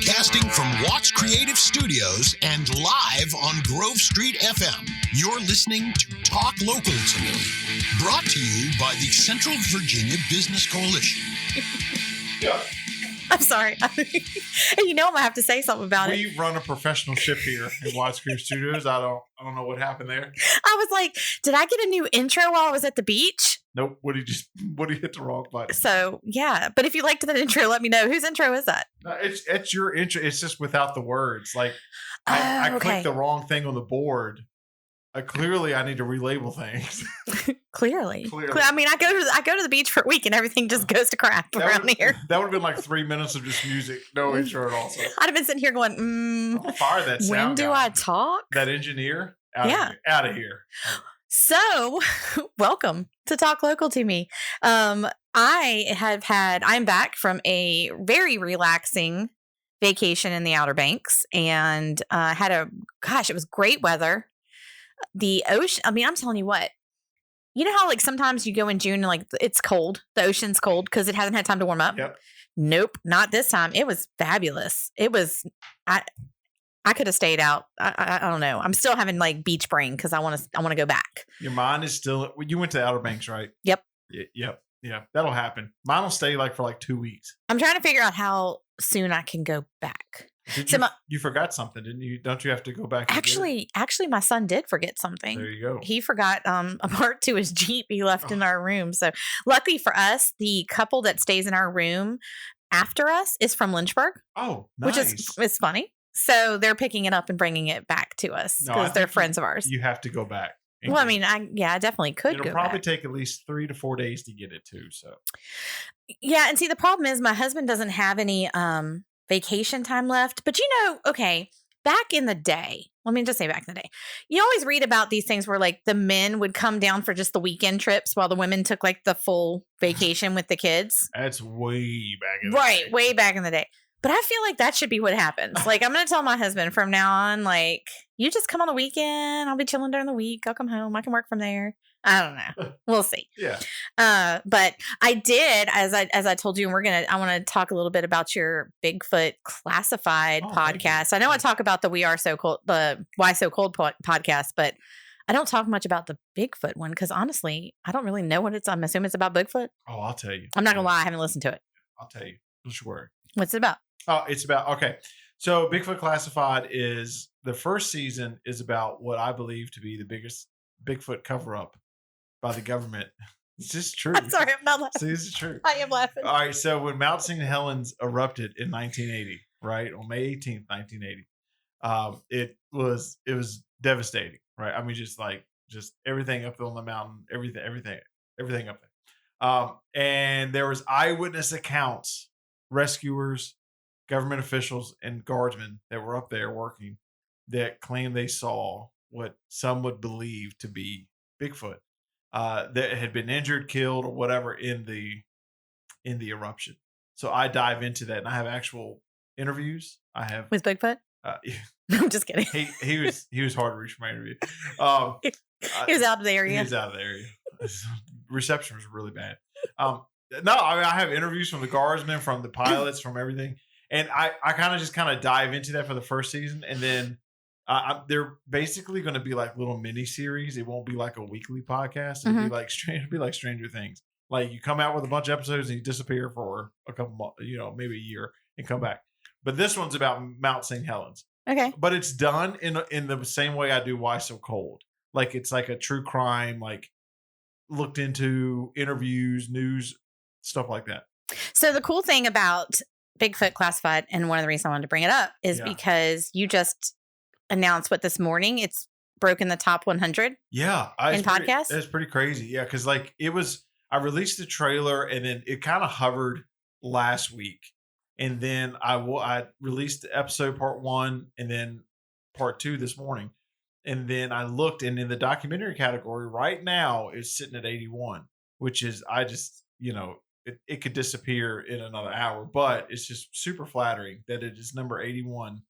Broadcasting from Watts Creative Studios and live on Grove Street FM, you're listening to Talk Local to Me, brought to you by the Central Virginia Business Coalition. Yeah. I'm sorry. You know I'm gonna have to say something about it. We run a professional ship here in Watts Creative Studios. I don't know what happened there. I was like, did I get a new intro while I was at the beach? Nope. What did you hit the wrong button? So yeah, but if you liked that intro, let me know. Whose intro is that? No, it's your intro. It's just without the words. Like I okay. clicked the wrong thing on the board. Clearly, I need to relabel things. Clearly. Clearly. I mean, I go to the beach for a week and everything just goes to crap around here. That would have been like 3 minutes of just music, no intro at all. So. I'd have been sitting here going, I'm gonna fire that sound when do guy. I talk? That engineer, out of here. So, welcome to Talk Local to Me. I'm back from a very relaxing vacation in the Outer Banks and it was great weather. The ocean, I mean, I'm telling you what, you know how like sometimes you go in June and like it's cold, the ocean's cold because it hasn't had time to warm up? Yep. Nope, not this time. It was fabulous. It was, I could have stayed out. I don't know. I'm still having like beach brain because I want to go back. Your mind is still. You went to the Outer Banks, right? Yep. Yep. Yeah, that'll happen. Mine will stay like for like 2 weeks. I'm trying to figure out how soon I can go back. You forgot something, didn't you? Don't you have to go back? Actually, my son did forget something. There you go. He forgot a part to his Jeep he left in our room. So luckily for us, the couple that stays in our room after us is from Lynchburg. Oh, nice. Which is funny. So they're picking it up and bringing it back to us because they're friends of ours. You have to go back. Well, I mean, I definitely could. It'll probably take at least 3 to 4 days to get it too. So, yeah, and see, the problem is my husband doesn't have any vacation time left. But okay, back in the day, let me just say back in the day, you always read about these things where like the men would come down for just the weekend trips while the women took like the full vacation with the kids. That's way back in the day. Right, way back in the day. But I feel like that should be what happens. Like, I'm going to tell my husband from now on, like, you just come on the weekend. I'll be chilling during the week. I'll come home. I can work from there. I don't know. We'll see. Yeah. But I did, as I told you, and I want to talk a little bit about your Bigfoot Classified podcast. I know I talk about the Why So Cold podcast, but I don't talk much about the Bigfoot one because honestly, I don't really know what I'm assuming it's about Bigfoot. Oh, I'll tell you. I'm not going to lie. I haven't listened to it. I'll tell you. Don't you worry. What's it about? Oh, it's about, okay. So Bigfoot Classified is, the first season is about what I believe to be the biggest Bigfoot cover-up by the government. It's just true. I'm sorry, I'm not laughing. See, this is true. I am laughing. All right, so when Mount St. Helens erupted in 1980, right, on May 18th, 1980, it was devastating, right? I mean, just everything up on the mountain, everything up there. And there was eyewitness accounts, rescuers, government officials, and guardsmen that were up there working that claimed they saw what some would believe to be Bigfoot that had been injured, killed, or whatever in the eruption. So I dive into that, and I have actual interviews. I have with Bigfoot. I'm just kidding. He was hard to reach for my interview. He was out of the area. He was out of the area. Reception was really bad. No, I mean, I have interviews from the guardsmen, from the pilots, from everything. And I kind of dive into that for the first season. And then they're basically going to be like little mini series. It won't be like a weekly podcast. It'll be like Stranger Things. Like you come out with a bunch of episodes and you disappear for a couple months, maybe a year, and come back. But this one's about Mount St. Helens. Okay. But it's done in the same way I do Why So Cold. Like it's like a true crime, like looked into, interviews, news, stuff like that. So the cool thing about Bigfoot Classified, and one of the reasons I wanted to bring it up is because you just announced this morning it's broken the top 100. Yeah. In podcasts. It's pretty crazy. Yeah. Cause like I released the trailer and then it kind of hovered last week. And then I released episode part 1 and then part 2 this morning. And then I looked, and in the documentary category right now is sitting at 81, which is, it could disappear in another hour, but it's just super flattering that it is number 81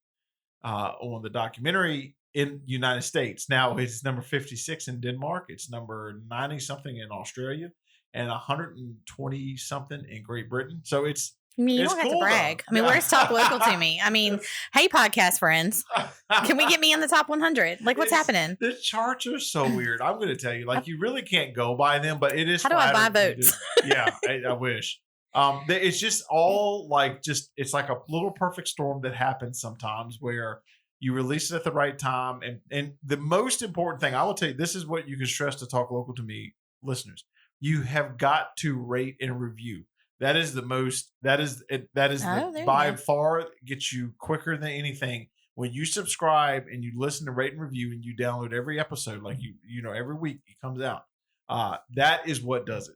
on the documentary in United States. Now it's number 56 in Denmark. It's number 90 something in Australia and 120 something in Great Britain. So it's I mean, you It's don't have cool, to brag. though. I mean, Yeah. where's Talk Local to me? I mean, hey, podcast friends, can we get me in the top 100? Like, what's happening? The charts are so weird. I'm going to tell you, like, you really can't go by them, but it is. How do I buy flattering when you votes? do. Yeah, I wish. It's just all like it's like a little perfect storm that happens sometimes where you release it at the right time, and the most important thing I will tell you, this is what you can stress to Talk Local to Me listeners: you have got to rate and review. That is the most. That is there you by go. far gets you quicker than anything. When you subscribe and you listen to rate and review and you download every episode, like you know every week it comes out. That is what does it.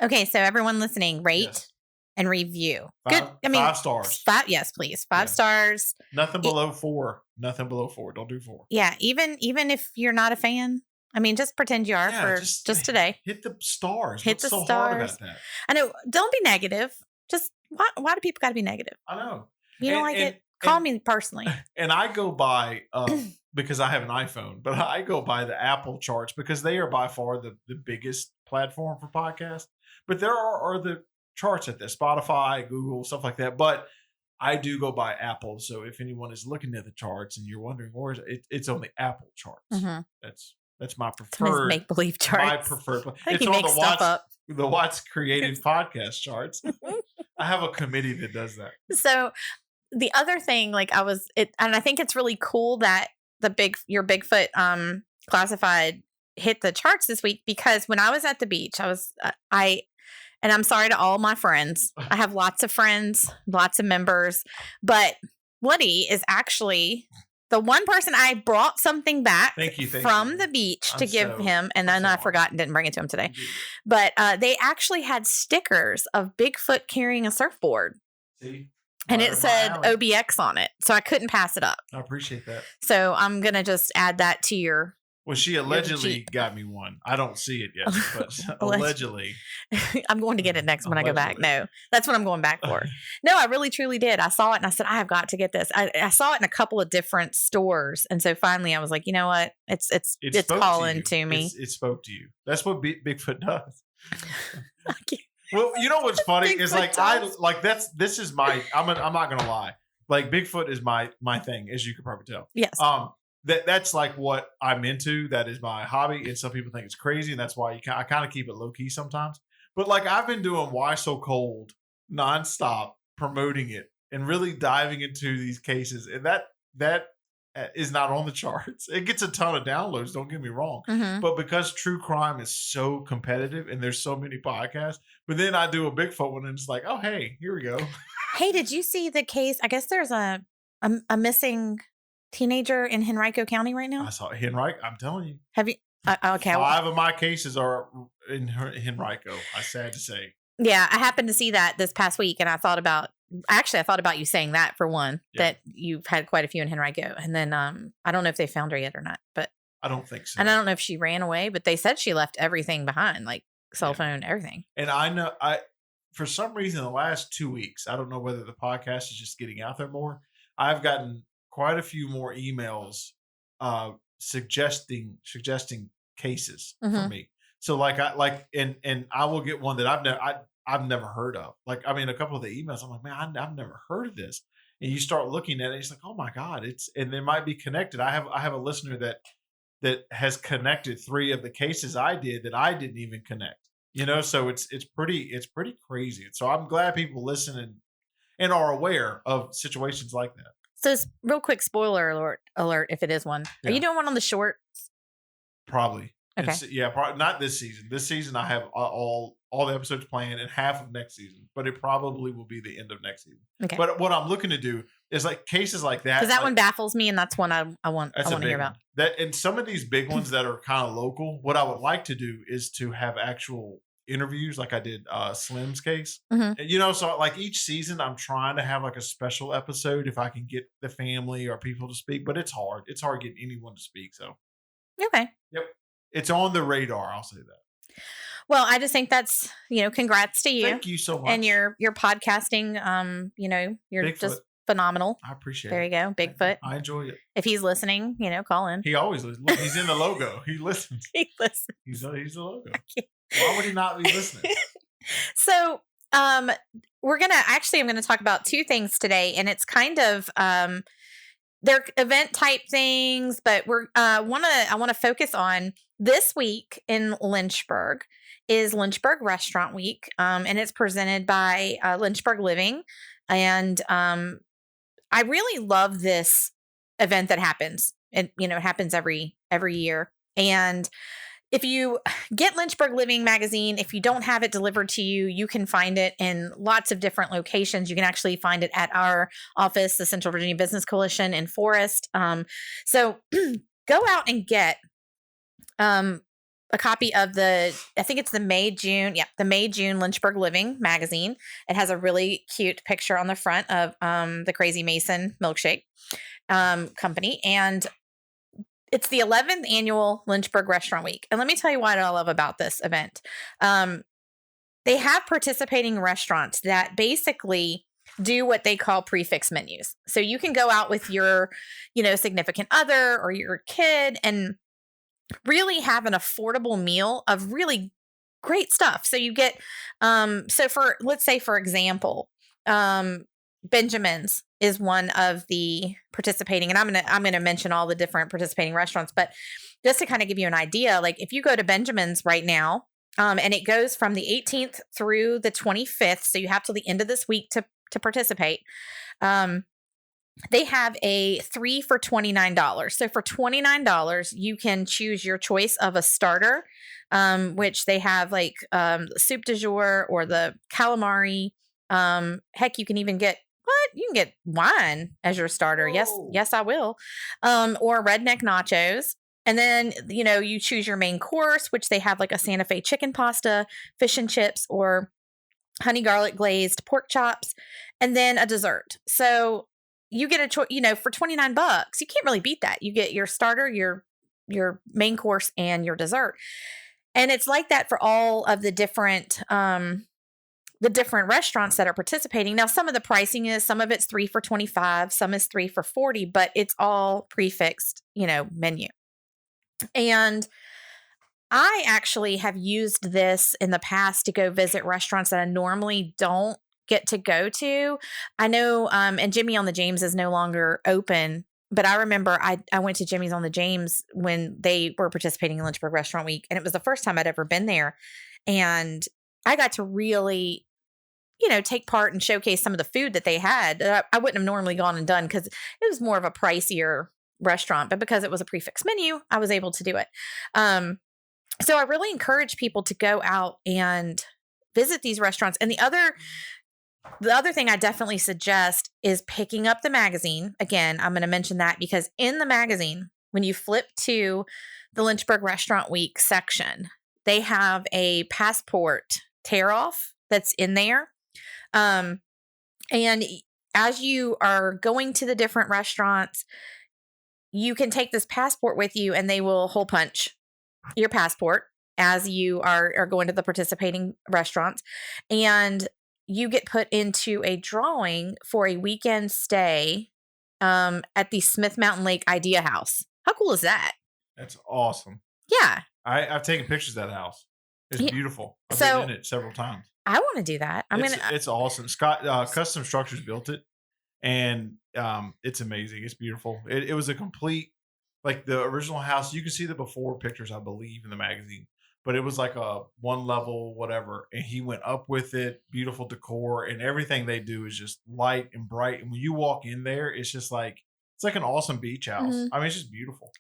Okay, so everyone listening, rate Yes. and review. Good. Good. I mean, 5 stars. Yes, please. 5 Yeah. stars. Nothing below 4. Nothing below 4. Don't do 4. Yeah, even if you're not a fan, I mean, just pretend you are Yeah, for just today. Hit the stars. Hit What's the so hard about stars. that? I know. Don't be negative. Just why do people got to be negative? I know. You don't And- like and- it? Call and- me personally. And I go by because I have an iPhone, but I go by the Apple charts because they are by far the biggest platform for podcasts. But there are the charts at the Spotify, Google, stuff like that. But I do go by Apple. So if anyone is looking at the charts and you're wondering where is it, it's on the Apple charts. Mhm. That's my It's on his preferred. make-believe My charts. preferred. I think It's he on makes stuff up. the Watts Creative podcast charts. I have a committee that does that. So the other thing, like and I think it's really cool that your Bigfoot classified hit the charts this week, because when I was at the beach, and I'm sorry to all my friends. I have lots of friends, lots of members, but Woody is actually the one person I brought something back Thank you. from the beach to I'm give so- him, and I'm then so I forgot and didn't bring it to him today. honored. But they actually had stickers of Bigfoot carrying a surfboard, See? and Right it up said my alley. OBX on it, so I couldn't pass it up. I appreciate that. So I'm gonna just add that to your. Well, she allegedly Jeep. got me one. I don't see it yet, but Allegedly. allegedly. I'm going to get it next when I go back. Allegedly. No, that's what I'm going back for. No, I really truly did. I saw it and I said, I have got to get this. I saw it in a couple of different stores, and so finally I was like, you know what? It's spoke calling you. to me. It spoke to you. That's what Bigfoot does. I can't- Well, you know what's funny is Bigfoot like does. this is my I'm not gonna lie. Like Bigfoot is my thing, as you could probably tell. Yes. That's like what I'm into. That is my hobby, and some people think it's crazy, and that's why I kind of keep it low key sometimes. But like I've been doing Why So Cold nonstop, promoting it and really diving into these cases, and that is not on the charts. It gets a ton of downloads. Don't get me wrong, Mhm. but because true crime is so competitive and there's so many podcasts, but then I do a Bigfoot one, and it's like, oh hey, here we go. Hey, did you see the case? I guess there's a missing teenager in Henrico County right now. I saw Henrico. I'm telling you, Have you? Okay. 5 of my cases are in Henrico. I'm sad to say. Yeah, I happened to see that this past week, and I thought about you saying that for one, Yeah. that you've had quite a few in Henrico, and then I don't know if they found her yet or not, but I don't think so. and I don't know if she ran away, but they said she left everything behind, like cell Yeah. phone, everything. And I know for some reason the last 2 weeks, I don't know whether the podcast is just getting out there more. I've gotten quite a few more emails suggesting cases for Mhm. me. So like and I will get one that I've never heard of. Like I mean a couple of the emails I'm like, man, I've never heard of this. And you start looking at it, it's like, oh my God, and they might be connected. I have a listener that has connected 3 of the cases I did that I didn't even connect. You know, so it's pretty crazy. So I'm glad people listen and are aware of situations like that. So, real quick, spoiler alert, if it is one. Are Yeah. you doing one on the short? Probably. Okay. Probably not this season. This season I have all the episodes planned and half of next season, but it probably will be the end of next season. Okay. But what I'm looking to do is like cases like that. Because that like, one baffles me, and that's one I want that's a to big hear one. about. That and some of these big ones that are kind of local. What I would like to do is to have actual interviews, like I did Slim's case. Mhm. And, you know, so like each season, I'm trying to have like a special episode if I can get the family or people to speak. But it's hard. It's hard getting anyone to speak. So Okay. it's on the radar. I'll say that. Well, I just think that's, congrats to you. Thank you so much. And your podcasting, you're Bigfoot. just phenomenal. I appreciate There it. you go. Bigfoot. I enjoy it. If he's listening, call in. He always listens. Look, he's in the logo. He listens. He listens. He's the logo. can't. Why would he not be listening? So, I'm gonna talk about two things today, and it's kind of they're event type things, but I want to focus on this week in Lynchburg is Lynchburg Restaurant Week, and it's presented by Lynchburg Living, and I really love this event that happens. It happens every year, and if you get Lynchburg Living magazine, if you don't have it delivered to you, you can find it in lots of different locations. You can actually find it at our office, the Central Virginia Business Coalition in Forest. So go out and get a copy of I think it's the May-June Lynchburg Living magazine. It has a really cute picture on the front of the Crazy Mason milkshake company. And it's the 11th annual Lynchburg Restaurant Week. And let me tell you what I love about this event. They have participating restaurants that basically do what they call prefix menus. So you can go out with your, significant other or your kid and really have an affordable meal of really great stuff. So you get, let's say, for example, Benjamin's is one of the participating, and I'm gonna mention all the different participating restaurants, but just to kind of give you an idea, like if you go to Benjamin's right now, and it goes from the 18th through the 25th, so you have till the end of this week to participate. They have a 3 for $29. So for $29, you can choose your choice of a starter, which they have like soup du jour or the calamari. Heck, you can even get you can get wine as your starter. Oh. Yes, I will. Or redneck nachos. And then, you choose your main course, which they have like a Santa Fe chicken pasta, fish and chips, or honey garlic glazed pork chops, and then a dessert. So you get a choice, for $29, you can't really beat that. You get your starter, your main course, and your dessert. And it's like that for all of the different restaurants that are participating. Now, some of the pricing is, some of it's 3 for $25, some is 3 for $40, but it's all prefixed, menu. And I actually have used this in the past to go visit restaurants that I normally don't get to go to. I know, and Jimmy on the James is no longer open, but I remember I went to Jimmy's on the James when they were participating in Lynchburg Restaurant Week, and it was the first time I'd ever been there. And I got to really, take part and showcase some of the food that they had that I wouldn't have normally gone and done because it was more of a pricier restaurant, but because it was a prefix menu, I was able to do it. So I really encourage people to go out and visit these restaurants. And the other thing I definitely suggest is picking up the magazine. Again, I'm going to mention that because in the magazine, when you flip to the Lynchburg Restaurant Week section, they have a passport tear off that's in there. And as you are going to the different restaurants, you can take this passport with you and they will hole punch your passport as you are going to the participating restaurants. And you get put into a drawing for a weekend stay at the Smith Mountain Lake Idea House. How cool is that? That's awesome. Yeah. I've taken pictures of that house. It's beautiful. I've been in it several times. I want to do that. It's awesome. Scott Custom Structures built it, and it's amazing. It's beautiful. It was a complete, like the original house. You can see the before pictures, I believe, in the magazine. But it was like a one level, whatever. And he went up with it, beautiful decor, and everything they do is just light and bright. And when you walk in there, it's just like, it's like an awesome beach house. Mm-hmm. I mean, it's just beautiful.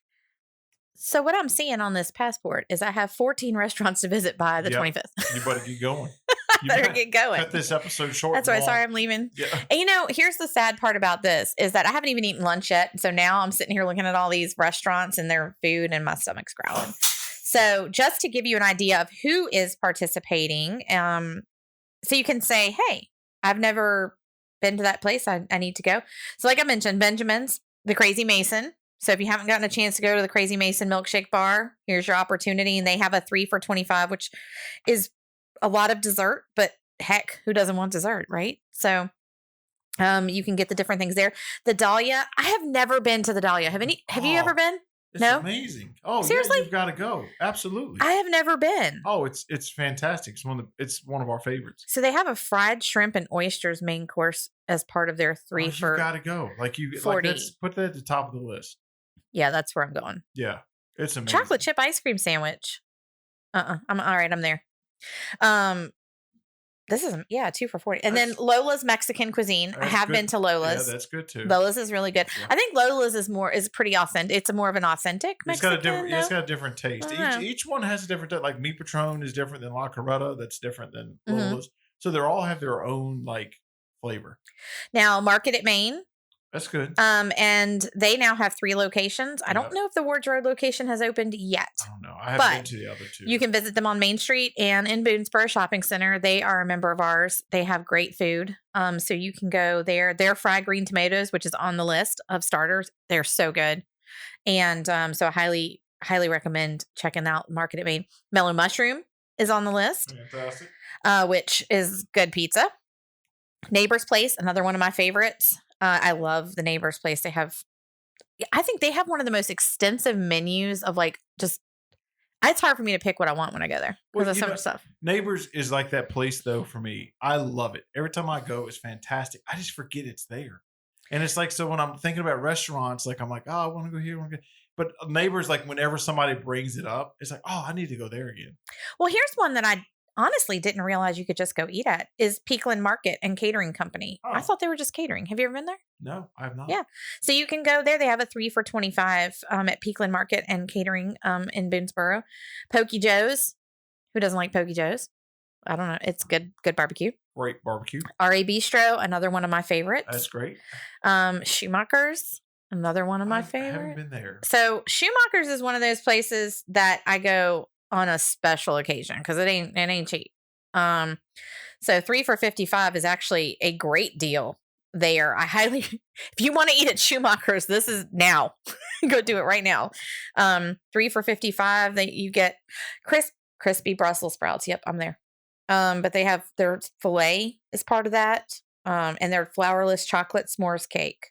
So what I'm seeing on this passport is I have 14 restaurants to visit by the 25th. You better get going. You better get going. Cut this episode short. That's right. Sorry, I'm leaving. Yeah. And here's the sad part about this is that I haven't even eaten lunch yet. So now I'm sitting here looking at all these restaurants and their food and my stomach's growling. So just to give you an idea of who is participating, so you can say, hey, I've never been to that place. I need to go. So like I mentioned, Benjamin's, the Crazy Mason. So if you haven't gotten a chance to go to the Crazy Mason Milkshake Bar, here's your opportunity. And they have a 3 for $25, which is a lot of dessert, but heck, who doesn't want dessert, right? So you can get the different things there. The Dahlia, I have never been to the Dahlia. Have you ever been? It's No? amazing. Oh, Seriously? yeah, you've got to go. Absolutely. I have never been. Oh, it's fantastic. It's one of our favorites. So they have a fried shrimp and oysters main course as part of their three You've for got to go. Like 40. put that at the top of the list. Yeah, that's where I'm going. Yeah, it's amazing. Chocolate chip ice cream sandwich. I'm all right. I'm there. This is 2 for 40. And then Lola's Mexican cuisine. I have been to Lola's. Yeah, that's good too. Lola's is really good. Yeah. I think Lola's is pretty authentic. It's more of an authentic Mexican. It's got a different taste. I don't know. Each one has a different taste. Like Mi Patron is different than La Carreta. That's different than Mhm. Lola's. So they all have their own like flavor. Now, Market at Maine. That's good. And they now have 3 locations. I don't Yep. know if the Wards Road location has opened yet. I don't know. I haven't been but to the other two. You can visit them on Main Street and in Boonesboro Shopping Center. They are a member of ours. They have great food. So you can go there. Their fried green tomatoes, which is on the list of starters, they're so good. And so I highly, highly recommend checking out Market at Maine. Mellow Mushroom is on the list, Fantastic. which is good pizza. Neighbor's Place, another one of my favorites. I love the Neighbor's Place. I think they have one of the most extensive menus of it's hard for me to pick what I want when I go there because Well, there's you so know, much stuff. Neighbors is like that place though for me. I love it. Every time I go, it's fantastic. I just forget it's there. And it's like, so when I'm thinking about restaurants, like I'm like, oh, I want to go here, but Neighbors, like whenever somebody brings it up, it's like, oh, I need to go there again. Well, here's one that I honestly didn't realize you could just go eat at is Peakland Market and Catering Company. I Oh. thought they were just catering. Have you ever been there? No, I have not. Yeah. So you can go there. They have a 3 for $25 at Peakland Market and Catering in Boonesboro. Pokey Joe's. Who doesn't like Pokey Joe's? I don't know. It's good barbecue. Great barbecue. R.A. Bistro, another one of my favorites. That's great. Schumacher's, another one of my I haven't favorites. been there. So Schumacher's is one of those places that I go on a special occasion because it ain't cheap. So 3 for $55 is actually a great deal there. If you want to eat at Schumacher's, this is now. Go do it right now. 3 for $55 that you get crispy Brussels sprouts. Yep, I'm there. But they have their filet is part of that. And their flourless chocolate s'mores cake.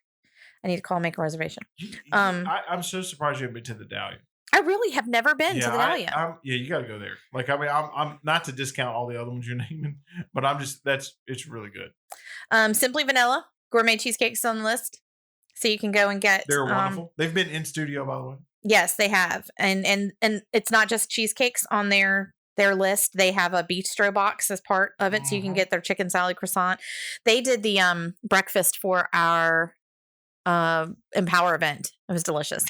I need to call and make a reservation. I'm so surprised you haven't been to the Dahlia. I really have never been to the Dahlia. You got to go there. Like, I mean, I'm not to discount all the other ones you're naming, but it's really good. Simply Vanilla gourmet cheesecakes on the list, so you can go and get. They're wonderful. They've been in studio, by the way. Yes, they have, and it's not just cheesecakes on their list. They have a bistro box as part of it, so you can get their chicken salad croissant. They did the breakfast for our Empower event. It was delicious.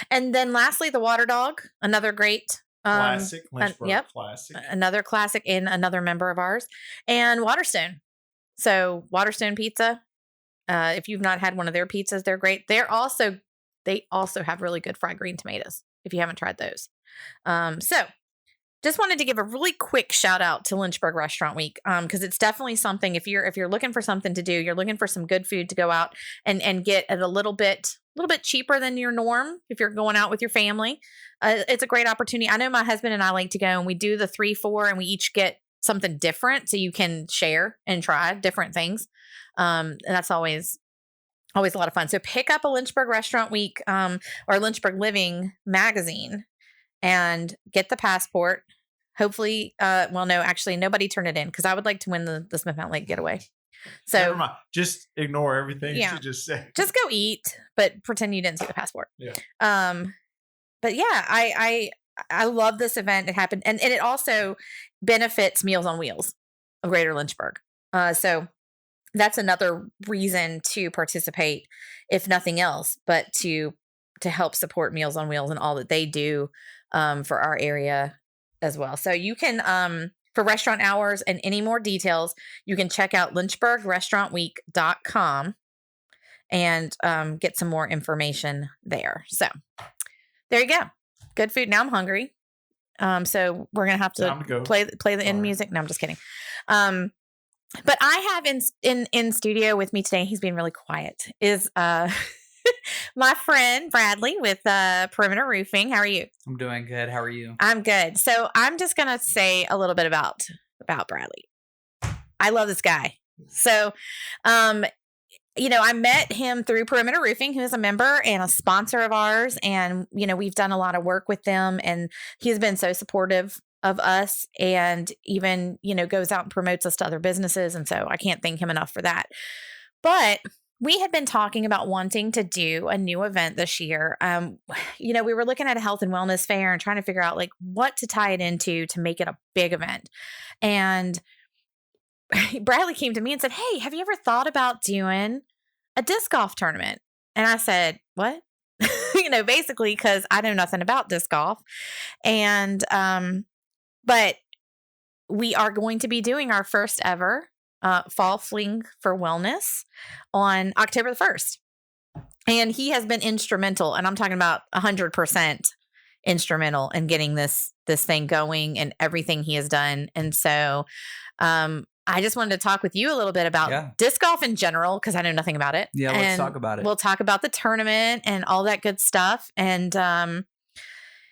And then lastly, the Water Dog, another great Classic. Lynchburg classic. Another classic and another member of ours. And Waterstone. So Waterstone Pizza. If you've not had one of their pizzas, they're great. They also have really good fried green tomatoes, if you haven't tried those. So just wanted to give a really quick shout out to Lynchburg Restaurant Week, because it's definitely something. If you're looking for something to do, you're looking for some good food to go out and get at a little bit cheaper than your norm. If you're going out with your family, it's a great opportunity. I know my husband and I like to go, and we do the 3-4, and we each get something different, so you can share and try different things. And that's always a lot of fun. So pick up a Lynchburg Restaurant Week or Lynchburg Living magazine and get the passport. Hopefully, no, actually, nobody turned it in because I would like to win the Smith Mountain Lake getaway. So never mind. Just ignore everything Yeah. she just said. just go eat, but pretend you didn't see the passport. Yeah. But yeah, I love this event. It happened, and it also benefits Meals on Wheels of Greater Lynchburg. So that's another reason to participate, if nothing else, but to help support Meals on Wheels and all that they do for our area as well. So you can for restaurant hours and any more details, you can check out lynchburgrestaurantweek.com and get some more information there. So there you go. Good food. Now I'm hungry. So we're going to have to play the end music. No, I'm just kidding. But I have in studio with me today, he's being really quiet, is my friend Bradley with Perimeter Roofing. How are you? I'm doing good. How are you? I'm good. So I'm just going to say a little bit about Bradley. I love this guy. So I met him through Perimeter Roofing, who is a member and a sponsor of ours. And, we've done a lot of work with them, and he's been so supportive of us, and even, goes out and promotes us to other businesses. And so I can't thank him enough for that. But we had been talking about wanting to do a new event this year. We were looking at a health and wellness fair and trying to figure out like what to tie it into to make it a big event. And Bradley came to me and said, "Hey, have you ever thought about doing a disc golf tournament?" And I said, "What?" Basically because I know nothing about disc golf. And, but we are going to be doing our first ever Fall Fling for Wellness on October the 1st. And he has been instrumental, and I'm talking about 100% instrumental in getting this thing going and everything he has done. And so I just wanted to talk with you a little bit about disc golf in general, because I know nothing about it. Yeah, let's talk about it. We'll talk about the tournament and all that good stuff. And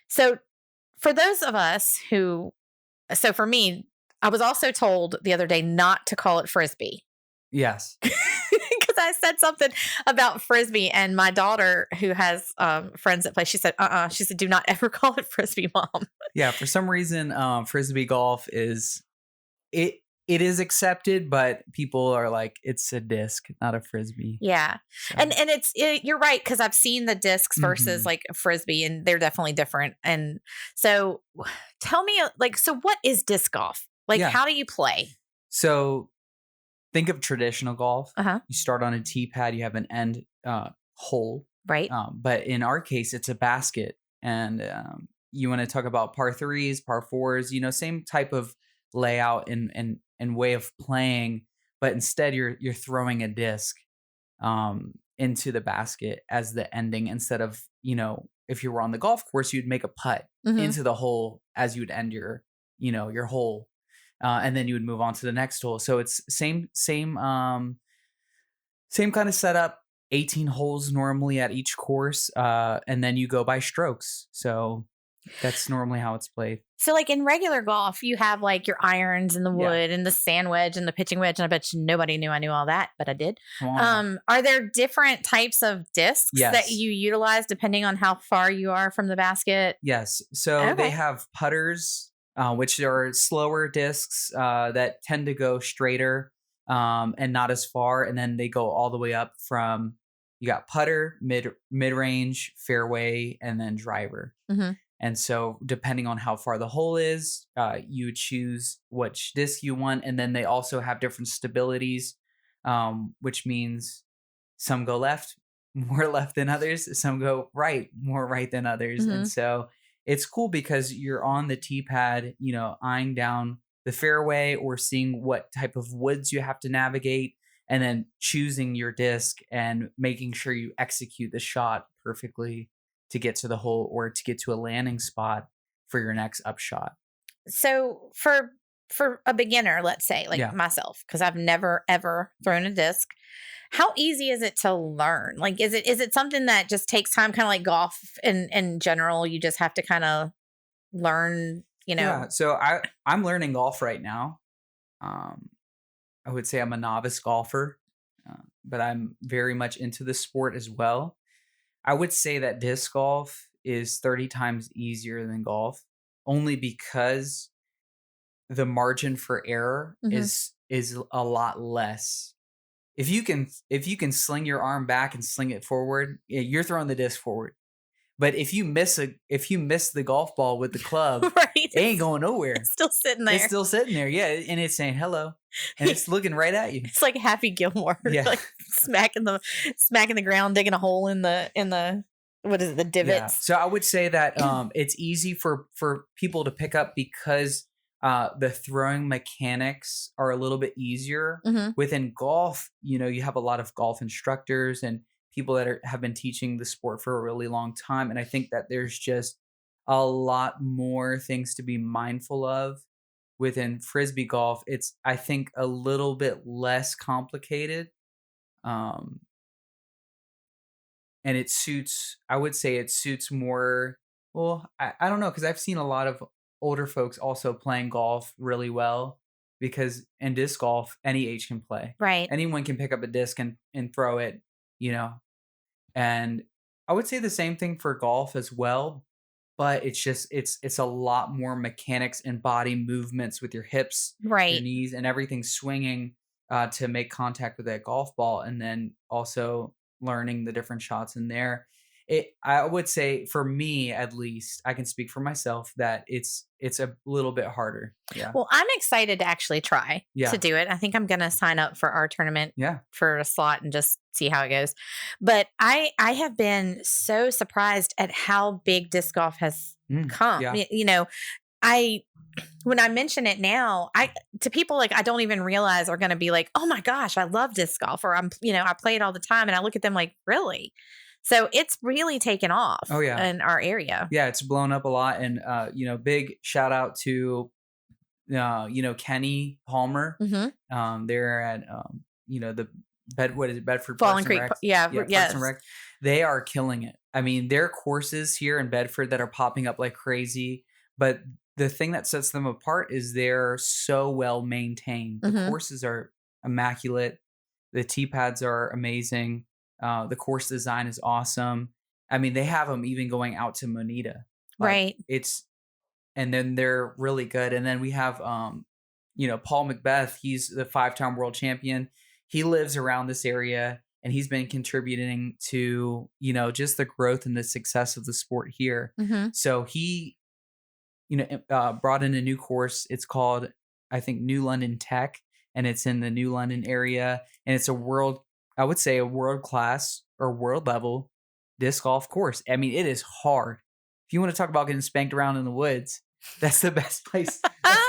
so for those of us so for me, I was also told the other day not to call it Frisbee. Yes. Because I said something about Frisbee, and my daughter, who has friends that play, she said, she said, "Do not ever call it Frisbee, Mom." Yeah, for some reason, Frisbee golf is it is accepted, but people are like, it's a disc, not a Frisbee. Yeah. So. And you're right, because I've seen the discs versus like a Frisbee, and they're definitely different. And so tell me, so what is disc golf? How do you play? So think of traditional golf. Uh-huh. You start on a tee pad, you have an end hole. Right. But in our case, it's a basket. And you want to talk about par threes, par fours, same type of layout and way of playing, but instead you're throwing a disc into the basket as the ending, instead of, if you were on the golf course, you'd make a putt into the hole as you would end your hole. And then you would move on to the next hole. So it's same kind of setup, 18 holes normally at each course. And then you go by strokes. So that's normally how it's played. So like in regular golf, you have like your irons and the wood and the sand wedge and the pitching wedge. And I bet you nobody knew I knew all that, but I did. Are there different types of discs that you utilize depending on how far you are from the basket? Yes. So they have putters, which are slower discs that tend to go straighter and not as far. And then they go all the way up from, you got putter, mid-range, fairway, and then driver. Mm-hmm. And so depending on how far the hole is, you choose which disc you want. And then they also have different stabilities, which means some go left, more left than others. Some go right, more right than others. Mm-hmm. And so it's cool because you're on the tee pad, eyeing down the fairway or seeing what type of woods you have to navigate, and then choosing your disc and making sure you execute the shot perfectly to get to the hole or to get to a landing spot for your next upshot. So for a beginner, let's say myself, because I've never ever thrown a disc, how easy is it to learn? Like, is it something that just takes time, kind of like golf in general? You just have to kind of learn, Yeah. So I'm learning golf right now. I would say I'm a novice golfer, but I'm very much into the sport as well. I would say that disc golf is 30 times easier than golf, only because the margin for error is a lot less. If you can sling your arm back and sling it forward, you're throwing the disc forward. But if you miss the golf ball with the club, right, it ain't going nowhere. It's still sitting there. It's still sitting there, yeah, and it's saying hello, and it's looking right at you. It's like Happy Gilmore, like smacking the ground, digging a hole in the what is it, the divots. Yeah. So I would say that it's easy for people to pick up because the throwing mechanics are a little bit easier. Within golf, you have a lot of golf instructors and people that have been teaching the sport for a really long time. And I think that there's just a lot more things to be mindful of within Frisbee golf. It's, I think, a little bit less complicated. And I would say it suits more, well, I don't know, because I've seen a lot of older folks also playing golf really well. because in disc golf, any age can play. Right. Anyone can pick up a disc and throw it, and I would say the same thing for golf as well, but it's just it's a lot more mechanics and body movements with your hips, your Right. knees, and everything swinging to make contact with that golf ball, and then also learning the different shots in there. I would say, for me at least, I can speak for myself, that it's a little bit harder. Yeah. Well, I'm excited to actually try Yeah. to do it. I think I'm going to sign up for our tournament Yeah. for a slot and just see how it goes. But I have been so surprised at how big disc golf has come. Yeah. When I mention it now, to people like I don't even realize are going to be like, "Oh my gosh, I love disc golf," or I play it all the time, and I look at them like, "Really?" So it's really taken off. Oh, yeah. In our area. Yeah, it's blown up a lot, and big shout out to Kenny Palmer. Mm-hmm. They're at the Bedford Fallen Parks and Creek. Rec. Yeah. Parks Yes. and Rec. They are killing it. I mean, there are courses here in Bedford that are popping up like crazy, but the thing that sets them apart is they're so well maintained. The Mhm. courses are immaculate. The tee pads are amazing. The course design is awesome. I mean, they have them even going out to Moneta. Right. And then they're really good. And then we have, Paul Macbeth. He's the 5-time world champion. He lives around this area, and he's been contributing to, just the growth and the success of the sport here. Mm-hmm. So he, brought in a new course. It's called, I think, New London Tech, and it's in the New London area. And it's a world class or world level disc golf course. I mean, it is hard. If you want to talk about getting spanked around in the woods, that's the best place.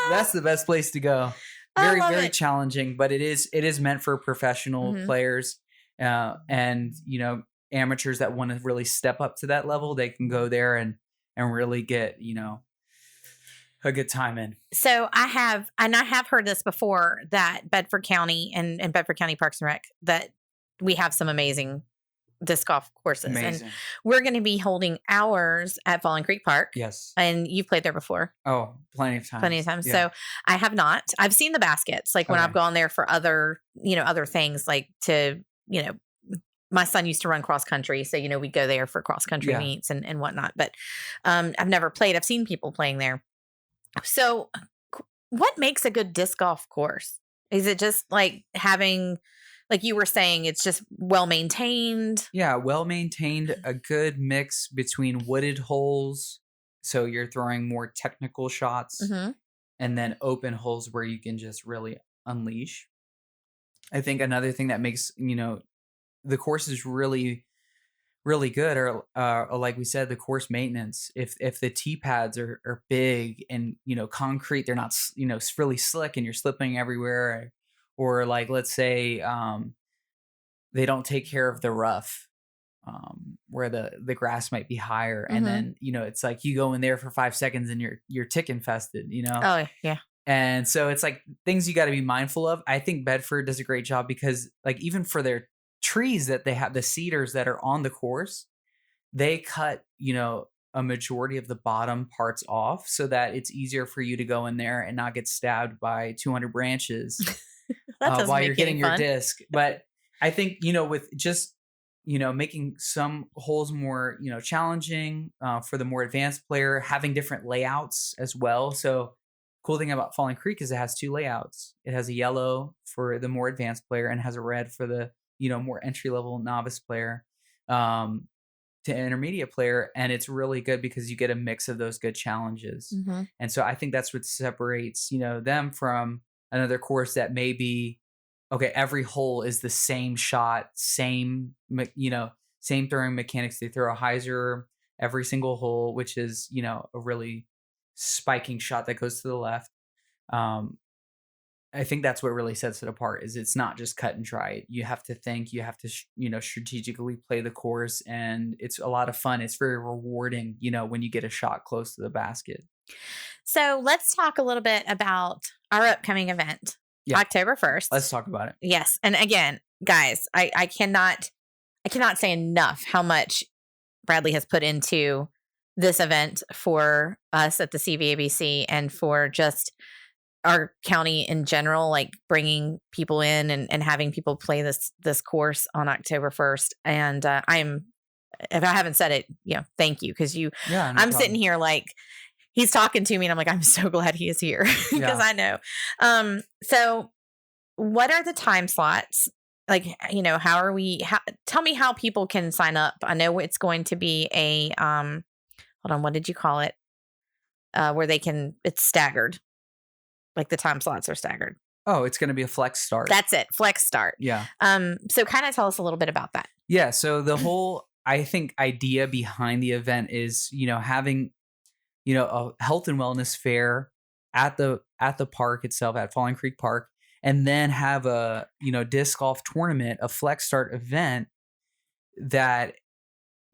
That's the best place to go. Very, very challenging, but it is meant for professional Mhm. players, and amateurs that want to really step up to that level. They can go there and really get a good time in. So I have heard this before, that Bedford County and Bedford County Parks and Rec, that we have some amazing disc golf courses. Amazing. And we're going to be holding ours at Fallen Creek Park. Yes. And you've played there before. Oh, plenty of times. Plenty of times. Yeah. So I have not. I've seen the baskets, like when Okay. I've gone there for other things, like to, my son used to run cross country. So, we'd go there for cross country Yeah. meets and whatnot. But I've never played. I've seen people playing there. So what makes a good disc golf course? Is it just like having, like you were saying, it's just well maintained? Yeah, well maintained, a good mix between wooded holes, so you're throwing more technical shots, Mm-hmm. and then open holes where you can just really unleash. I think another thing that makes the course is really, really good, or like we said, the course maintenance. If the tee pads are big and concrete, they're not really slick and you're slipping everywhere, or like, let's say they don't take care of the rough, where the grass might be higher, and Mhm. then it's like you go in there for 5 seconds and you're tick infested, Oh, yeah. and so it's like things you got to be mindful of. I think Bedford does a great job because, like, even for their trees that they have, the cedars that are on the course, they cut a majority of the bottom parts off so that it's easier for you to go in there and not get stabbed by 200 branches That doesn't while make you're getting any your fun. disc. But I think with just making some holes more challenging for the more advanced player, having different layouts as well. So cool thing about Falling Creek is it has 2 layouts. It has a yellow for the more advanced player and has a red for the more entry level novice player to intermediate player, and it's really good because you get a mix of those good challenges. Mm-hmm. And so I think that's what separates them from another course that may be, okay, every hole is the same shot, same throwing mechanics. They throw a hyzer every single hole, which is a really spiking shot that goes to the left. I think that's what really sets it apart, is it's not just cut and dry. You have to think, you have to strategically play the course, and it's a lot of fun. It's very rewarding when you get a shot close to the basket. So let's talk a little bit about our upcoming event, Yeah. October 1st. Let's talk about it. Yes. And again, guys, I cannot say enough how much Bradley has put into this event for us at the CVABC, and for just our county in general, like bringing people in and having people play this course on October 1st. And if I haven't said it, thank you. Cause Yeah, no I'm problem. sitting here like he's talking to me and I'm like, I'm so glad he is here because I know. So what are the time slots? Like, tell me how people can sign up. I know it's going to be a, hold on, what did you call it? Where it's staggered. Like the time slots are staggered. Oh, it's going to be a flex start. That's it. Flex start. Yeah. So kind of tell us a little bit about that. Yeah. So the whole, I think, idea behind the event is, having, a health and wellness fair at the park itself, at Falling Creek Park, and then have a, disc golf tournament, a flex start event that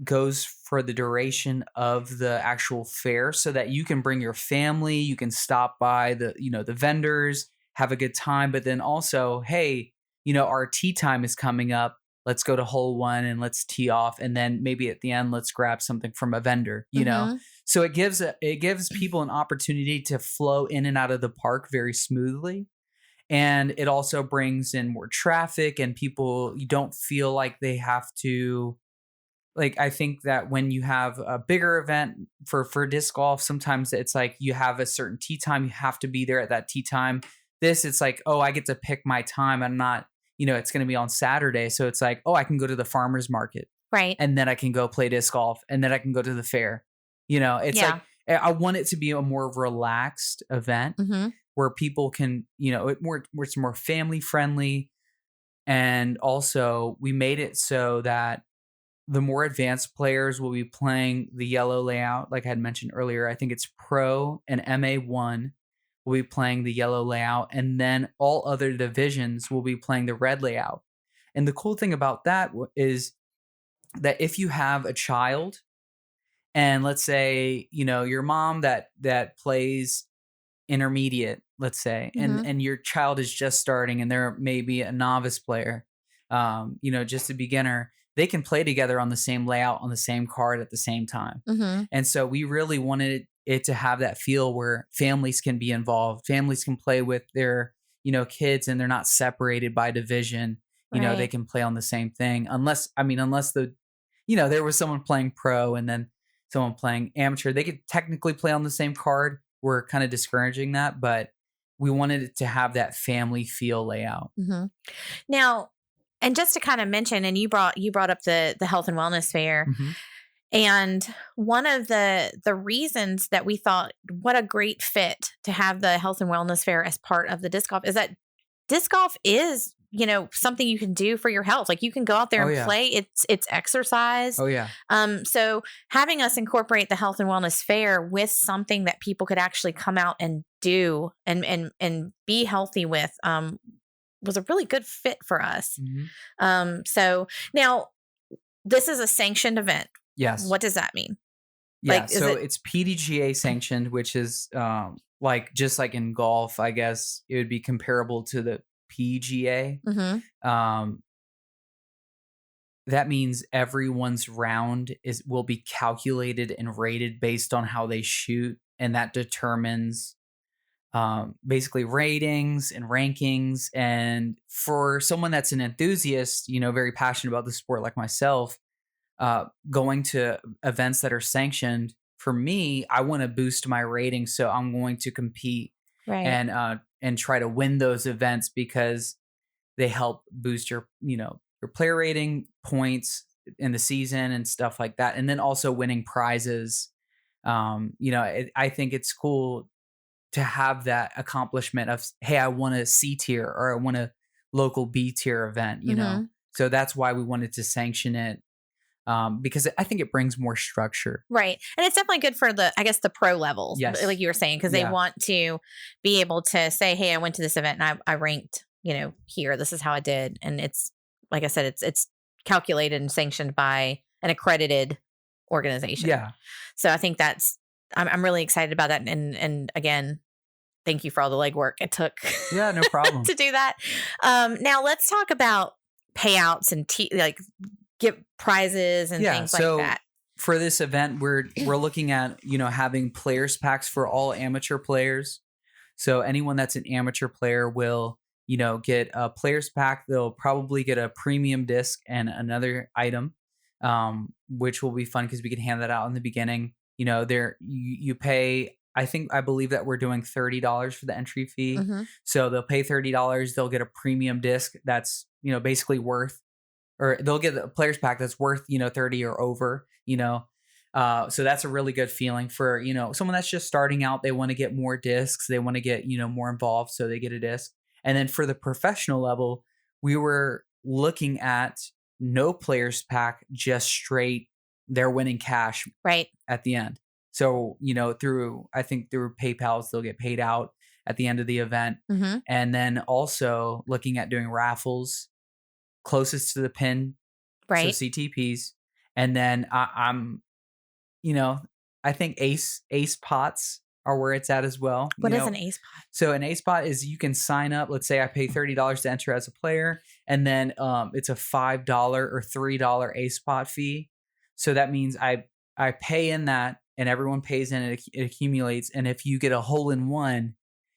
goes for the duration of the actual fair so that you can bring your family, you can stop by the vendors, have a good time, but then also, hey, our tee time is coming up. Let's go to hole 1 and let's tee off. And then maybe at the end, let's grab something from a vendor, know? So it gives people an opportunity to flow in and out of the park very smoothly. And it also brings in more traffic and people, you don't feel like they have to, like, I think that when you have a bigger event for disc golf, sometimes it's like you have a certain tee time. You have to be there at that tee time. It's like, oh, I get to pick my time. I'm not, it's going to be on Saturday. So it's like, oh, I can go to the farmer's market. Right. And then I can go play disc golf. And then I can go to the fair. It's like, I want it to be a more relaxed event where people can, it's more family friendly. And also we made it so that the more advanced players will be playing the yellow layout. Like I had mentioned earlier, I think it's Pro and MA1 will be playing the yellow layout. And then all other divisions will be playing the red layout. And the cool thing about that is that if you have a child and let's say, your mom that plays intermediate, let's say, and your child is just starting and they're maybe a novice player, just a beginner, they can play together on the same layout on the same card at the same time. And so we really wanted it to have that feel where families can be involved. Families can play with their, kids and they're not separated by division. Right. They can play on the same thing unless there was someone playing pro and then someone playing amateur. They could technically play on the same card. We're kind of discouraging that, but we wanted it to have that family feel layout. Now, and just to kind of mention, and you brought up the health and wellness fair, and one of the reasons that we thought what a great fit to have the health and wellness fair as part of the disc golf is that disc golf is something you can do for your health. Like you can go out there and play. It's exercise. Oh yeah. So having us incorporate the health and wellness fair with something that people could actually come out and do and be healthy with was a really good fit for us. So now this is a sanctioned event. Yes. What does that mean? Yeah. It's PDGA sanctioned, which is just like in golf, I guess it would be comparable to the PGA. That means everyone's round will be calculated and rated based on how they shoot. And that determines basically ratings and rankings. And for someone that's an enthusiast, very passionate about the sport like myself, going to events that are sanctioned, for me, I want to boost my rating. So I'm going to compete and try to win those events because they help boost your player rating, points in the season and stuff like that. And then also winning prizes. I think it's cool to have that accomplishment of, hey, I won a C tier or I won a local B tier event, So that's why we wanted to sanction it. Because I think it brings more structure. Right. And it's definitely good for the pro levels, yes. like you were saying, because they want to be able to say, hey, I went to this event and I ranked, here, this is how I did. And it's, like I said, it's calculated and sanctioned by an accredited organization. Yeah. So I think I'm really excited about that. And again, thank you for all the legwork it took. Yeah, no problem. to do that. Now let's talk about payouts and get prizes and things like that. For this event, we're looking at, having players packs for all amateur players. So anyone that's an amateur player will, get a players pack. They'll probably get a premium disc and another item, which will be fun because we can hand that out in the beginning. You pay. I believe that we're doing $30 for the entry fee. Mm-hmm. So they'll pay $30. They'll get a premium disc that's, basically worth, or they'll get a players pack that's worth, 30 or over, so that's a really good feeling for, someone that's just starting out. They want to get more discs. They want to get, more involved. So they get a disc. And then for the professional level, we were looking at no players pack, just straight, they're winning cash right at the end. So, through PayPal, they'll get paid out at the end of the event. Mm-hmm. And then also looking at doing raffles closest to the pin. Right. So CTPs. And then I'm, I think ace pots are where it's at as well. What is an ace pot? So an ace pot is you can sign up. Let's say I pay $30 to enter as a player. And then it's a $5 or $3 ace pot fee. So that means I pay in that, and everyone pays in it. It accumulates. And if you get a hole in one,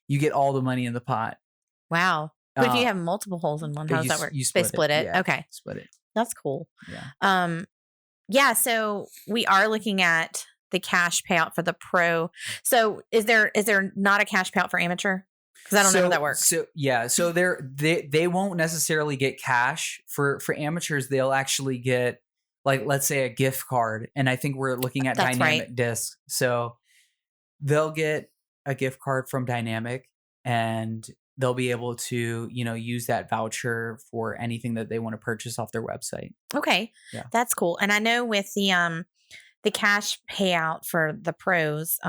you get all the money in the pot. Wow. But if you have multiple holes in one, how does that work? You They split it. Yeah, okay. Split it. That's cool. Yeah. Yeah. So we are looking at the cash payout for the pro. So is there not a cash payout for amateur? Because I don't know how that works. So yeah. So they won't necessarily get cash for amateurs. They'll actually get, like, let's say a gift card. And I think we're looking at That's Dynamic right. Discs. So they'll get a gift card from Dynamic, and they'll be able to, use that voucher for anything that they want to purchase off their website. Okay. Yeah. That's cool. And I know with the cash payout for the pros,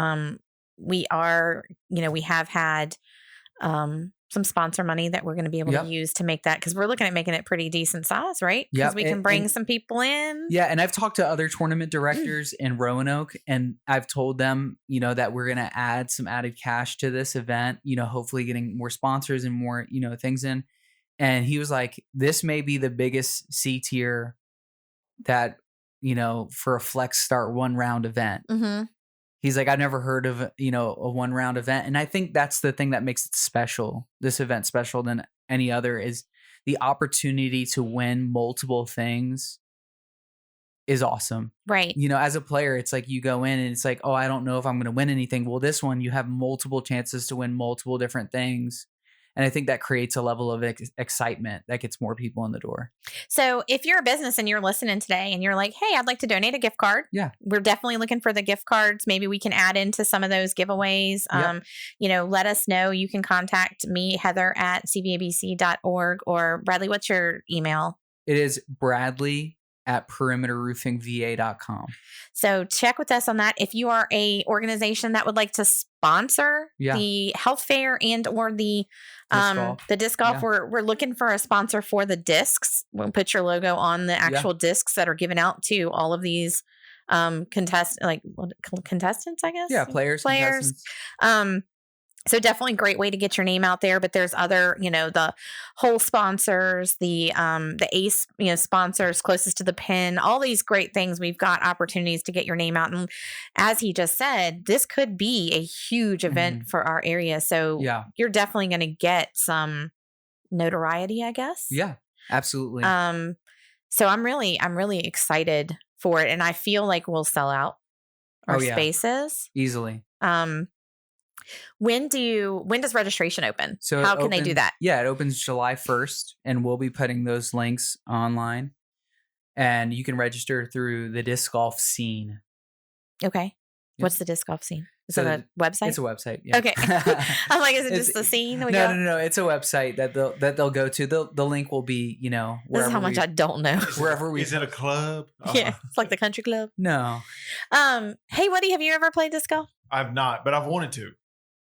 we have had some sponsor money that we're going to be able Yep. to use to make that, because we're looking at making it pretty decent size, right? Because Yep. we can bring And- some people in. Yeah, and I've talked to other tournament directors in Roanoke, and I've told them, that we're going to add some added cash to this event, hopefully getting more sponsors and more, things in. And he was like, this may be the biggest C tier that, for a flex start 1 round event. Mm-hmm. He's like, I've never heard of, a 1 round event. And I think that's the thing that makes it special, this event special than any other, is the opportunity to win multiple things is awesome. Right. As a player, it's like you go in and it's like, oh, I don't know if I'm going to win anything. Well, this one, you have multiple chances to win multiple different things. And I think that creates a level of excitement that gets more people in the door. So if you're a business and you're listening today and you're like, hey, I'd like to donate a gift card. Yeah. We're definitely looking for the gift cards. Maybe we can add into some of those giveaways. Yep. Let us know. You can contact me, Heather at cvabc.org, or Bradley, what's your email? It is Bradley at perimeterroofingva.com. So check with us on that. If you are a organization that would like to sponsor the health fair and or the disc golf, we're looking for a sponsor for the discs. We'll put your logo on the actual discs that are given out to all of these contestants, I guess. Yeah, players. Contestants. So definitely a great way to get your name out there. But there's other, the whole sponsors, the ACE, sponsors closest to the pin, all these great things. We've got opportunities to get your name out. And as he just said, this could be a huge event for our area. So you're definitely going to get some notoriety, I guess. Yeah, absolutely. So I'm really excited for it. And I feel like we'll sell out our spaces easily. When does registration open? So how can they do that? Yeah, it opens July 1st, and we'll be putting those links online, and you can register through the disc golf scene. Okay. Yep. What's the disc golf scene? Is So it a website? It's a website. Yeah. Okay. I'm like, is it just the scene? No. It's a website that they'll go to. The link will be, this is how much I don't know. Wherever we Is it a club? Yeah, it's like the country club. No. Hey, Woody, have you ever played disc golf? I've not, but I've wanted to.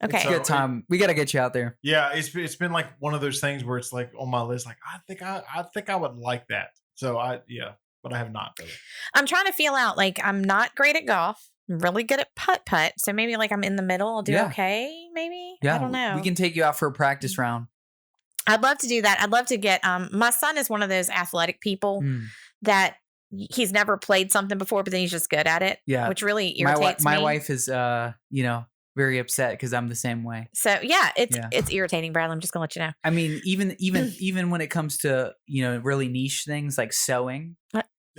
Okay. It's a good time. We got to get you out there. Yeah, it's been like one of those things where it's like on my list. Like I think I would like that. So but I have not. Really. I'm trying to feel out. Like I'm not great at golf. I'm really good at putt. So maybe like I'm in the middle. I'll do okay. Maybe. Yeah. I don't know. We can take you out for a practice round. I'd love to do that. I'd love to get. My son is one of those athletic people that he's never played something before, but then he's just good at it. Yeah. Which really irritates my me. wife is, very upset because I'm the same way. So yeah, Yeah. it's irritating, Bradley. I'm just gonna let you know. I mean, even when it comes to, you know, really niche things like sewing,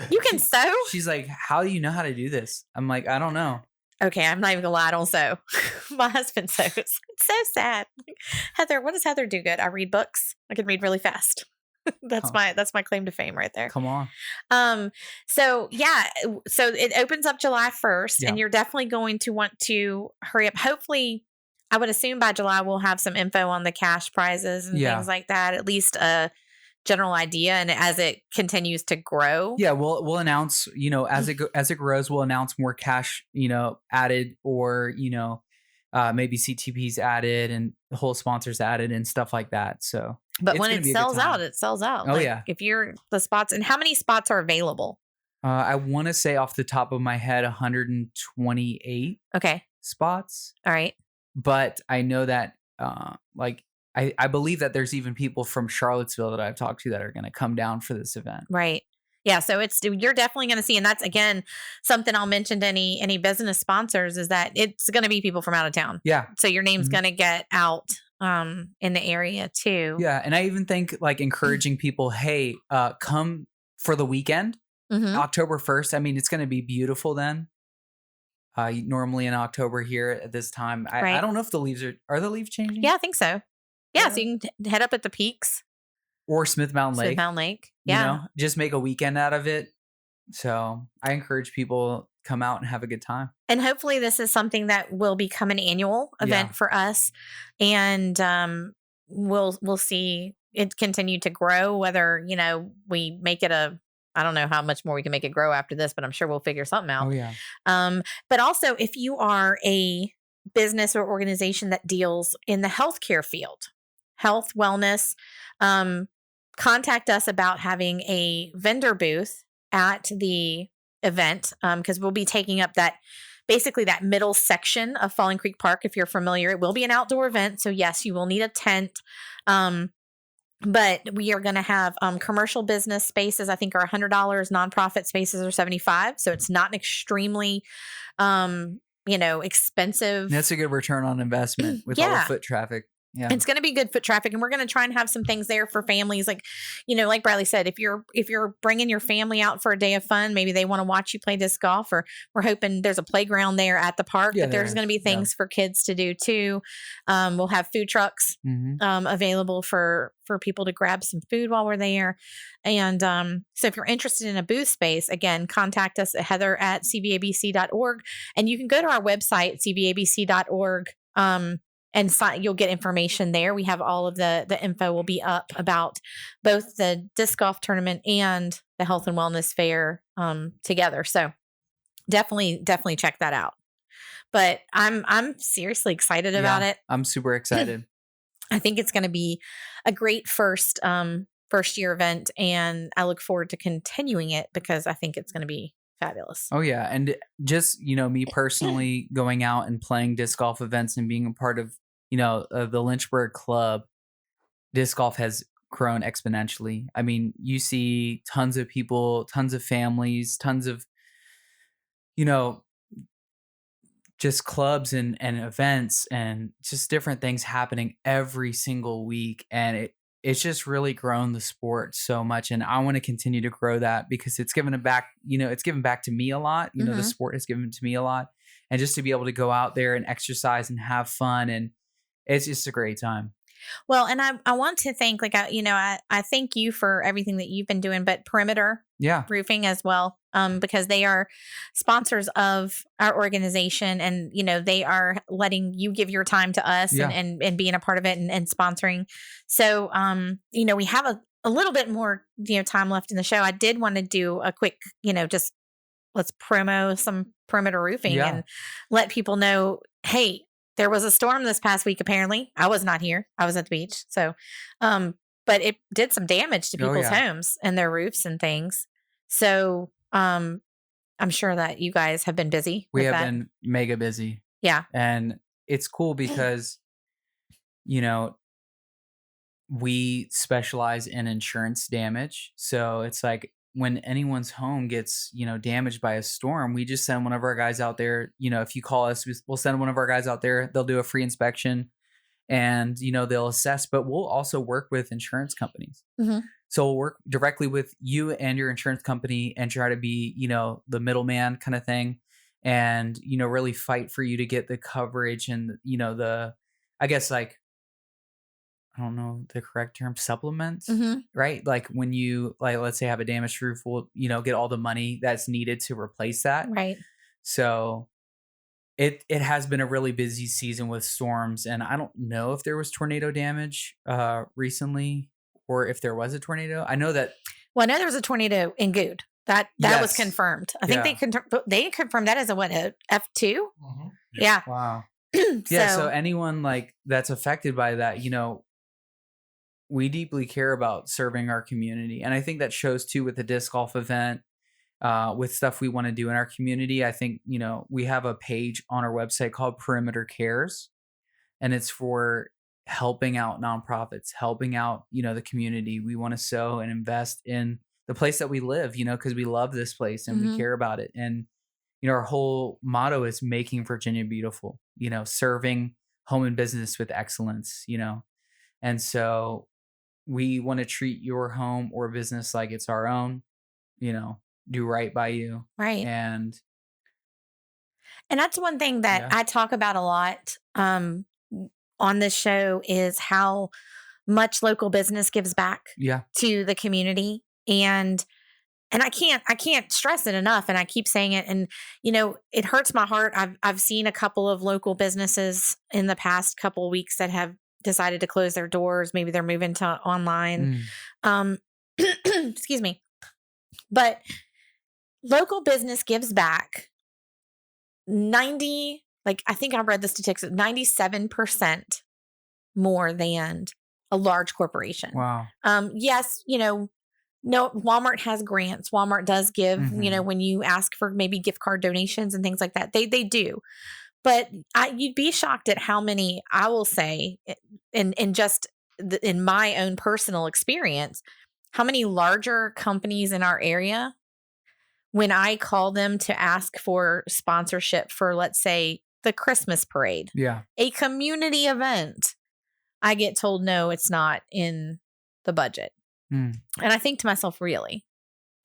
You can sew? she's like, "How do you know how to do this?" I'm like, "I don't know." Okay, I'm not even gonna lie, I don't sew. My husband sews. It's so sad. Heather, what does Heather do good? I read books. I can read really fast. That's Oh. my claim to fame right there. Come on. So yeah, so it opens up July 1st, Yeah. and you're definitely going to want to hurry up. Hopefully, I would assume by July we'll have some info on the cash prizes and Yeah. things like that, at least a general idea. And as it continues to grow, Yeah, we'll announce, you know, as it grows, we'll announce more cash, you know, added, or, you know, maybe CTPs added and the whole sponsors added and stuff like that. So, but it's when gonna it be a good sells out, time. it sells out. Oh, Like, yeah. if you're the spots, and how many spots are available? I want to say off the top of my head, 128 Okay, spots, all right. but I know that, like, I believe that there's even people from Charlottesville that I've talked to that are going to come down for this event. Right. Yeah. So you're definitely going to see, and that's again something I'll mention to any business sponsors is that it's going to be people from out of town. Yeah. So your name's Mhm. going to get out in the area too. Yeah. And I even think like encouraging people, hey, come for the weekend, Mhm. October 1st. I mean, it's going to be beautiful then. Normally in October here at this time, I Right. don't know if the leaves are the leaves changing? Yeah, I think so. Yeah. So Yeah. you can head up at the peaks, Or Smith Mountain Lake. Smith Mountain Lake. You Yeah. know, just make a weekend out of it. So I encourage people come out and have a good time. And hopefully this is something that will become an annual event Yeah. for us. And we'll see it continue to grow, whether, you know, we make it I don't know how much more we can make it grow after this, but I'm sure we'll figure something out. Oh yeah. But also if you are a business or organization that deals in the healthcare field, health, wellness, contact us about having a vendor booth at the event, because we'll be taking up basically that middle section of Falling Creek Park. If you're familiar, it will be an outdoor event. So yes, you will need a tent. But we are going to have commercial business spaces, I think, are $100. Nonprofit spaces are $75. So it's not an extremely, expensive. That's a good return on investment with all the Yeah. foot traffic. Yeah. It's going to be good foot traffic, and we're going to try and have some things there for families. Like, like Bradley said, if you're bringing your family out for a day of fun, maybe they want to watch you play disc golf, or we're hoping there's a playground there at the park. Yeah, but there's there going to be is. Yeah. things for kids to do too. We'll have food trucks Mhm. available for people to grab some food while we're there. And so if you're interested in a booth space, again, contact us at heather@cbabc.org, and you can go to our website, cbabc.org. And you'll get information there. We have all of the info will be up about both the disc golf tournament and the health and wellness fair together. So definitely check that out. But I'm seriously excited about it. I'm super excited. I think it's going to be a great first year event, and I look forward to continuing it because I think it's going to be fabulous. Oh yeah, and just me personally going out and playing disc golf events and being a part of the Lynchburg Club, disc golf has grown exponentially. I mean, you see tons of people, tons of families, tons of just clubs and events and just different things happening every single week, and it's just really grown the sport so much, and I want to continue to grow that because it's given it back. It's given back to me a lot. The Mhm. sport has given to me a lot, and just to be able to go out there and exercise and have fun, and it's just a great time. Well, and I want to thank, like, I thank you for everything that you've been doing, but Perimeter Yeah, Roofing as well, because they are sponsors of our organization, and they are letting you give your time to us Yeah. and being a part of it and sponsoring. So we have a little bit more time left in the show. I did want to do a quick just let's promo some Perimeter Roofing Yeah. and let people know, hey, there was a storm this past week. Apparently, I was not here. I was at the beach. So, but it did some damage to Oh, people's yeah. homes and their roofs and things. So, I'm sure that you guys have been busy. we with have that. been mega busy. Yeah. And it's cool because, we specialize in insurance damage. So it's like when anyone's home gets, damaged by a storm, we just send one of our guys out there. If you call us, we'll send one of our guys out there. They'll do a free inspection and, they'll assess, but we'll also work with insurance companies. Mm-hmm. So we'll work directly with you and your insurance company and try to be, the middleman kind of thing. And, really fight for you to get the coverage and, I guess like, I don't know the correct term, supplements, Mm-hmm. right? Like when you let's say have a damaged roof, we'll, get all the money that's needed to replace that. Right. So it has been a really busy season with storms, and I don't know if there was tornado damage recently or if there was a tornado. I know that. Well, I know there was a tornado in Good. That was Yes. confirmed. I think they confirmed that as a F2. Mm-hmm. Yeah. Wow. Yeah. So anyone that's affected by that, we deeply care about serving our community. And I think that shows too with the disc golf event, with stuff we want to do in our community. I think, we have a page on our website called Perimeter Cares, and it's for helping out nonprofits, helping out, the community. We want to sow and invest in the place that we live, because we love this place and we care about it. And, our whole motto is making Virginia beautiful, serving home and business with excellence, And so we want to treat your home or business like it's our own, do right by you. Right. And that's one thing that I talk about a lot on this show is how much local business gives back to the community. And I can't stress it enough. And I keep saying it. And, it hurts my heart. I've seen a couple of local businesses in the past couple of weeks that have decided to close their doors. Maybe they're moving to online. Excuse me. But local business gives back I think I read the statistics, 97% more than a large corporation. wow. Yes, no, Walmart has grants. Walmart does give, when you ask for maybe gift card donations and things like that, they do. But you'd be shocked at how many, I will say, in my own personal experience, how many larger companies in our area, when I call them to ask for sponsorship for, let's say, the Christmas parade, a community event, I get told, no, it's not in the budget. And I think to myself, really,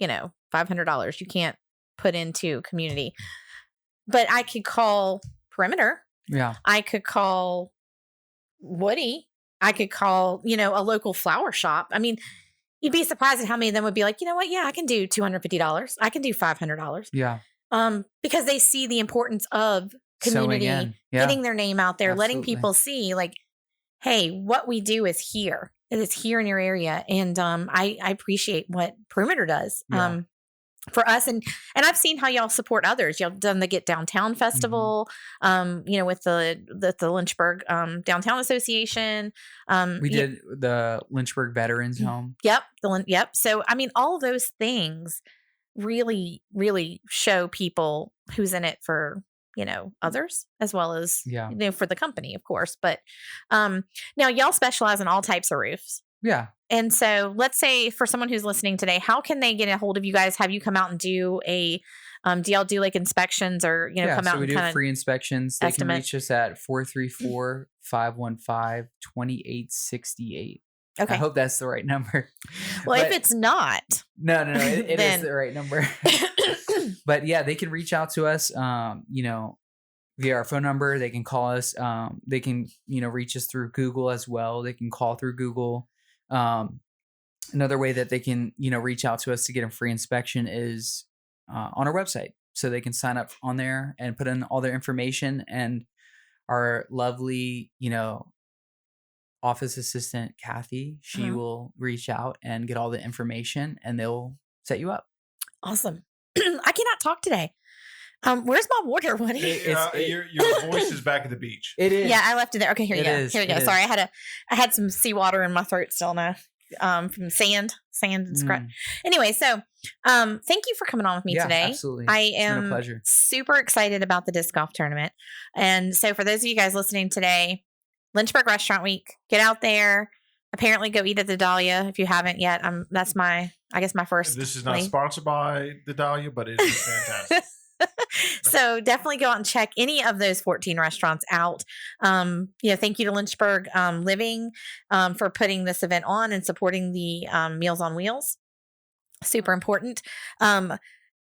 $500 you can't put into community. But I could call Perimeter. Yeah. I could call Woody. I could call, a local flower shop. I mean, you'd be surprised at how many of them would be like, you know what? Yeah, I can do $250. I can do $500. Yeah. Because they see the importance of community, getting their name out there, letting people see hey, what we do is here. It is here in your area. And I appreciate what Perimeter does for us. And I've seen how y'all support others. Y'all done the Get Downtown Festival, with the Lynchburg Downtown Association. We did the Lynchburg Veterans Home. Yep. Yep. So, I mean, all those things really, really show people who's in it for others as well as, for the company, of course. But now y'all specialize in all types of roofs. Yeah. And so let's say for someone who's listening today, how can they get a hold of you guys? Have you come out and do do y'all do inspections or, come out and we do kind of free inspections. They estimate? can reach us at 434-515-2868. Okay. I hope that's the right number. Well, if it's not. No, it is the right number. But yeah, they can reach out to us, via our phone number. They can call us. They can, reach us through Google as well. They can call through Google. Another way that they can, reach out to us to get a free inspection is on our website. So they can sign up on there and put in all their information, and our lovely, office assistant, Kathy, she will reach out and get all the information, and they'll set you up. Awesome. I cannot talk today. Where's my water, Woody? Your voice is back at the beach. It is. Yeah, I left it there. Okay, here you go. Here we go. It Sorry, I had some seawater in my throat still now. From sand and scratch. Anyway, so thank you for coming on with me today. Absolutely. I It's been a am pleasure. super excited about the disc golf tournament. And so for those of you guys listening today, Lynchburg Restaurant Week, get out there, Apparently, go eat at the Dahlia if you haven't yet. That's my first. This is not plea. sponsored by the Dahlia, but it is fantastic. So definitely go out and check any of those 14 restaurants out. Thank you to Lynchburg Living for putting this event on and supporting the Meals on Wheels. Super important.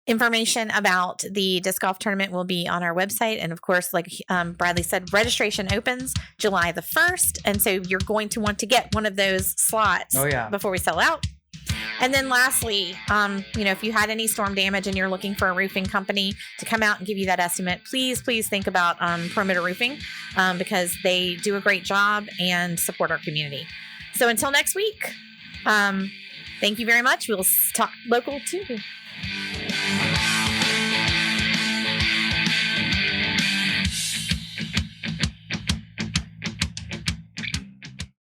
Information about the disc golf tournament will be on our website. And of course, like Bradley said, registration opens July the 1st. And so you're going to want to get one of those slots before we sell out. And then lastly, if you had any storm damage and you're looking for a roofing company to come out and give you that estimate, please think about Perimeter Roofing because they do a great job and support our community. So until next week, thank you very much. We'll talk local too.